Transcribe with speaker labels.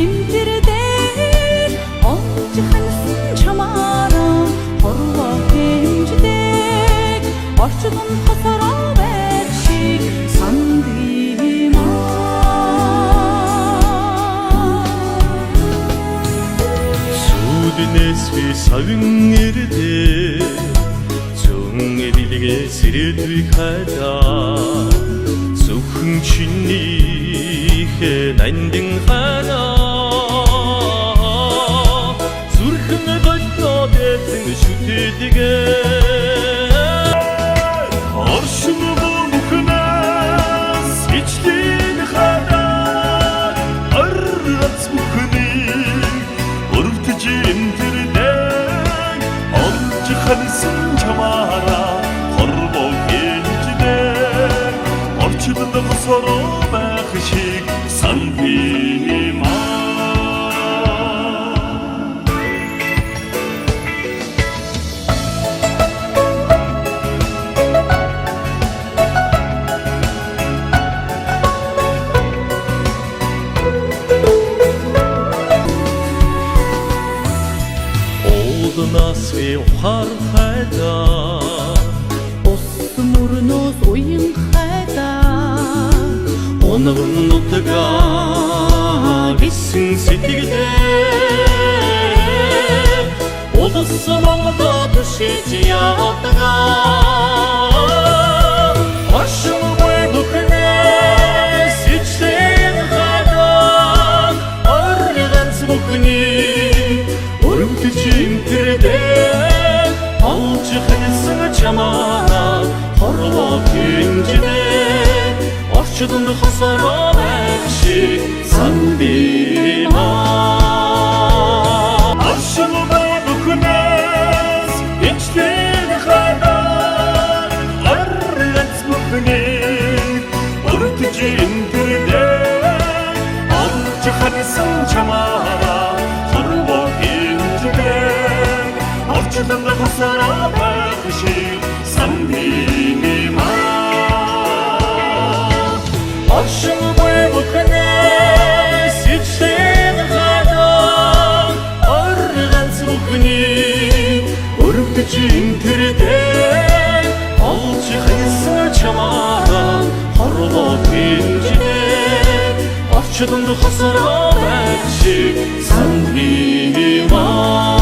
Speaker 1: имтэрдэг олж хансан чамаараа хорвоо хэмждэг орчлон хосороо байх шиг сандимаа
Speaker 2: сүднэс би сагын ирдэ зөнгөлигээ сэрэлгүй хадаа зөвхөн чинийхээ нандин ханаа зүрхэн голтоод эзэн шүтээдгээ оршин бүхнээс ичлэн хадаа аргац бүхнийг өрөвдөж имтэрдэг олж хансан чамаараа хорвоо хэмждэг орчлон хосороо байх шиг сандимаа Нас би ухаар хайдаа
Speaker 1: ус мөрнөөс уян хайдаа
Speaker 2: оногн нутгаа гисэн сэтгэлээ улсан Монголд шиж ятгаа ашгүй бүхнээс ичлэн хадаа органц бүхний өрөвдөж имтэрдэг олж хансан чамаараа хорвоо хэмждэг орчлон хосороо байх шиг сандимаа ашгүй бүхнээс ичлэн хадаа органц бүхний өрөвдөж имтэрдэг олж хансан чамаараа хорвоо орчлон хосороо байх шиг сандимаа ашгүй бүхнээс ичлэн хадаа органц бүхний өрөвдөж имтэрдэг олж хансан чамаараа хорвоо хэмждэг орчлон хосороо байх шиг сандимаа